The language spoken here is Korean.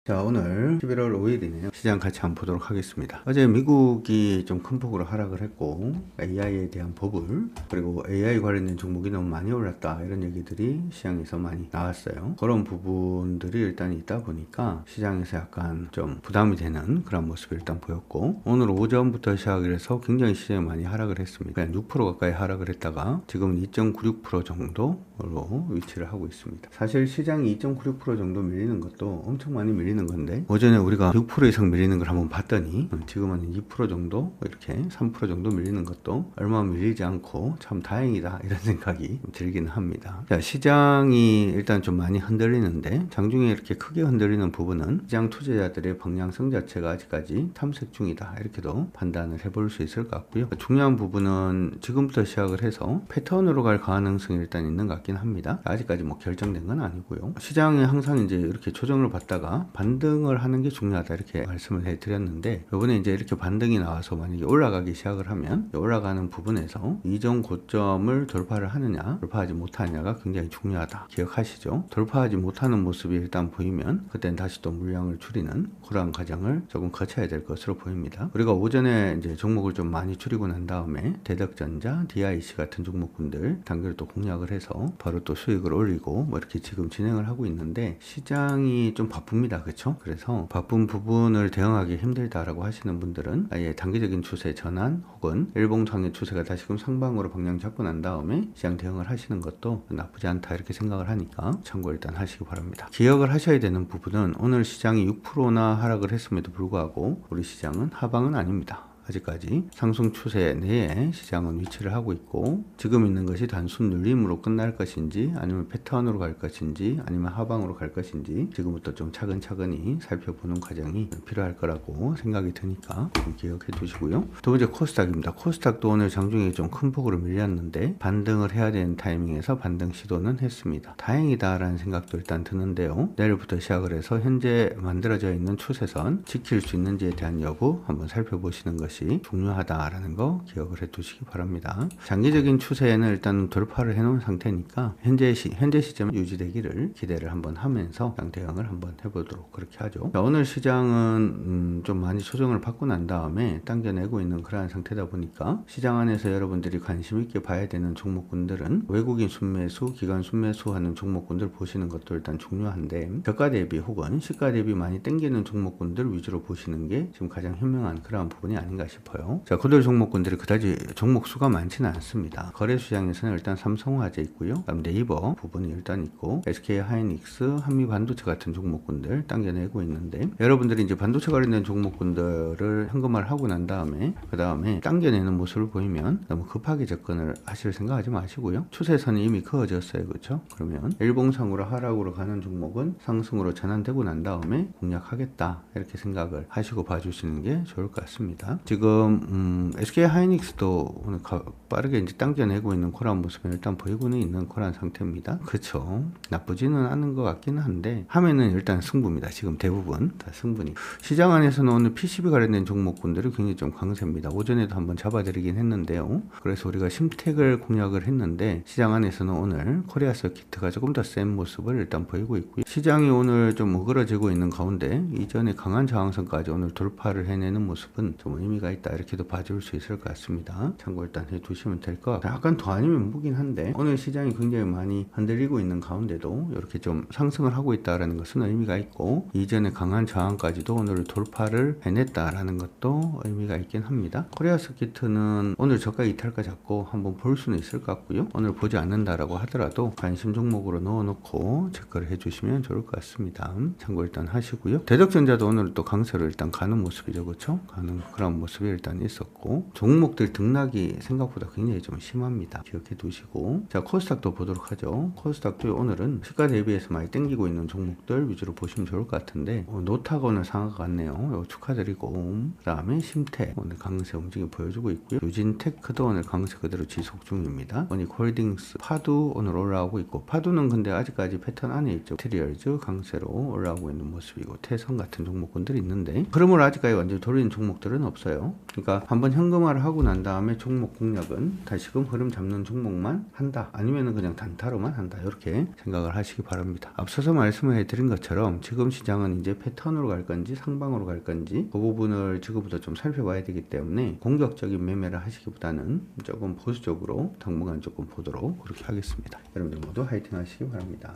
자, 오늘 11월 5일이네요. 시장 같이 한번 보도록 하겠습니다. 어제 미국이 좀 큰 폭으로 하락을 했고, AI에 대한 버블, 그리고 AI 관련된 종목이 너무 많이 올랐다, 이런 얘기들이 시장에서 많이 나왔어요. 그런 부분들이 일단 있다 보니까 시장에서 약간 좀 부담이 되는 그런 모습이 일단 보였고, 오늘 오전부터 시작을 해서 굉장히 시장이 많이 하락을 했습니다. 그냥 6% 가까이 하락을 했다가 지금은 2.96% 정도로 위치를 하고 있습니다. 사실 시장이 2.96% 정도 밀리는 것도 엄청 많이 밀리는 건데, 오전에 우리가 6% 이상 밀리는 걸 한번 봤더니 지금은 2% 정도, 이렇게 3% 정도 밀리는 것도 얼마 밀리지 않고 참 다행이다, 이런 생각이 들기는 합니다. 자, 시장이 일단 좀 많이 흔들리는데, 장중에 이렇게 크게 흔들리는 부분은 시장 투자자들의 방향성 자체가 아직까지 탐색 중이다, 이렇게도 판단을 해볼 수 있을 것 같고요. 중요한 부분은 지금부터 시작을 해서 패턴으로 갈 가능성이 일단 있는 것 같긴 합니다. 아직까지 뭐 결정된 건 아니고요. 시장에 항상 이제 이렇게 조정을 받다가 반등을 하는 게 중요하다, 이렇게 말씀을 해드렸는데, 이번에 이제 이렇게 반등이 나와서 만약에 올라가기 시작을 하면 올라가는 부분에서 이전 고점을 돌파를 하느냐 돌파하지 못하느냐가 굉장히 중요하다, 기억하시죠? 돌파하지 못하는 모습이 일단 보이면 그때는 다시 또 물량을 줄이는 그러한 과정을 조금 거쳐야 될 것으로 보입니다. 우리가 오전에 이제 종목을 좀 많이 줄이고 난 다음에 대덕전자, DIC 같은 종목군들 단계를 또 공략을 해서 바로 또 수익을 올리고 뭐 이렇게 지금 진행을 하고 있는데, 시장이 좀 바쁩니다. 그렇죠? 그래서 바쁜 부분을 대응하기 힘들다라고 하시는 분들은 아예 단기적인 추세 전환 혹은 일봉상의 추세가 다시금 상방으로 방향 잡고 난 다음에 시장 대응을 하시는 것도 나쁘지 않다, 이렇게 생각을 하니까 참고 일단 하시기 바랍니다. 기억을 하셔야 되는 부분은 오늘 시장이 6%나 하락을 했음에도 불구하고 우리 시장은 하방은 아닙니다. 아직까지 상승 추세 내에 시장은 위치를 하고 있고, 지금 있는 것이 단순 눌림으로 끝날 것인지 아니면 패턴으로 갈 것인지 아니면 하방으로 갈 것인지 지금부터 좀 차근차근히 살펴보는 과정이 필요할 거라고 생각이 드니까 좀 기억해 두시고요. 두 번째 코스닥입니다. 코스닥도 오늘 장중에 좀 큰 폭으로 밀렸는데 반등을 해야 되는 타이밍에서 반등 시도는 했습니다. 다행이다라는 생각도 일단 드는데요. 내일부터 시작을 해서 현재 만들어져 있는 추세선 지킬 수 있는지에 대한 여부 한번 살펴보시는 것이 중요하다라는 거 기억을 해 두시기 바랍니다. 장기적인 추세에는 일단 돌파를 해 놓은 상태니까 현재 시점 유지되기를 기대를 한번 하면서 대응을 한번 해보도록 그렇게 하죠. 자, 오늘 시장은 좀 많이 조정을 받고 난 다음에 당겨내고 있는 그러한 상태다 보니까 시장 안에서 여러분들이 관심 있게 봐야 되는 종목군들은 외국인 순매수, 기관 순매수 하는 종목군들 보시는 것도 일단 중요한데, 저가 대비 혹은 시가 대비 많이 땡기는 종목군들 위주로 보시는 게 지금 가장 현명한 그러한 부분이 아닌가 싶어요. 자, 그들 종목군들이 그다지 종목 수가 많지는 않습니다. 거래시장에서는 일단 삼성화재 있고요. 그다음 네이버 부분이 일단 있고, SK하이닉스, 한미반도체 같은 종목군들 당겨내고 있는데, 여러분들이 이제 반도체 관련된 종목군들을 현금화를 하고 난 다음에 그 다음에 당겨내는 모습을 보이면 너무 급하게 접근을 하실 생각하지 마시고요. 추세선이 이미 그어졌어요. 그렇죠? 그러면 일봉상으로 하락으로 가는 종목은 상승으로 전환되고 난 다음에 공략하겠다, 이렇게 생각을 하시고 봐주시는 게 좋을 것 같습니다. 지금 SK하이닉스도 오늘 빠르게 이제 당겨내고 있는 그런 모습을 일단 보이고는 있는 그런 상태입니다. 그렇죠. 나쁘지는 않은 것 같기는 한데 하면은 일단 승부입니다. 지금 대부분 다 승부니. 시장 안에서는 오늘 PCB 관련된 종목군들이 굉장히 좀 강세입니다. 오전에도 한번 잡아드리긴 했는데요. 그래서 우리가 심택을 공략을 했는데, 시장 안에서는 오늘 코리아 서키트가 조금 더 센 모습을 일단 보이고 있고요. 시장이 오늘 좀 어그러지고 있는 가운데 이전에 강한 저항선까지 오늘 돌파를 해내는 모습은 좀 의미가 있다, 이렇게도 봐줄 수 있을 것 같습니다. 참고 일단 해두시면 될 것 같아요. 약간 더 아니면 무긴 한데 오늘 시장이 굉장히 많이 흔들리고 있는 가운데도 이렇게 좀 상승을 하고 있다는 것은 의미가 있고, 이전에 강한 저항까지도 오늘 돌파를 해냈다라는 것도 의미가 있긴 합니다. 코리아 서키트는 오늘 저가 이탈가 잡고 한번 볼 수는 있을 것 같고요. 오늘 보지 않는다라고 하더라도 관심 종목으로 넣어놓고 체크를 해주시면 좋을 것 같습니다. 참고 일단 하시고요. 대덕전자도 오늘 또 강세로 일단 가는 모습이죠. 그렇죠? 가는 그런 모습이 일단 있었고, 종목들 등락이 생각보다 굉장히 좀 심합니다. 기억해 두시고, 자, 코스닥도 보도록 하죠. 코스닥도 오늘은 시가 대비해서 많이 땡기고 있는 종목들 위주로 보시면 좋을 것 같은데, 노타가 오늘 상하가 같네요. 이거 축하드리고, 그 다음에 심택 오늘 강세 움직임 보여주고 있고요. 유진테크도 오늘 강세 그대로 지속 중입니다. 오닉홀딩스, 파두 오늘 올라오고 있고, 파두는 근데 아직까지 패턴 안에 있죠. 트리얼즈 강세로 올라오고 있는 모습이고, 태성 같은 종목군들이 있는데, 흐름을 아직까지 완전히 돌리는 종목들은 없어요. 있어요. 그러니까 한번 현금화를 하고 난 다음에 종목 공략은 다시금 흐름 잡는 종목만 한다, 아니면은 그냥 단타로만 한다, 이렇게 생각을 하시기 바랍니다. 앞서서 말씀을 해드린 것처럼 지금 시장은 이제 패턴으로 갈 건지 상방으로 갈 건지 그 부분을 지금부터 좀 살펴봐야 되기 때문에 공격적인 매매를 하시기보다는 조금 보수적으로 당분간 조금 보도록 그렇게 하겠습니다. 여러분들 모두 화이팅 하시기 바랍니다.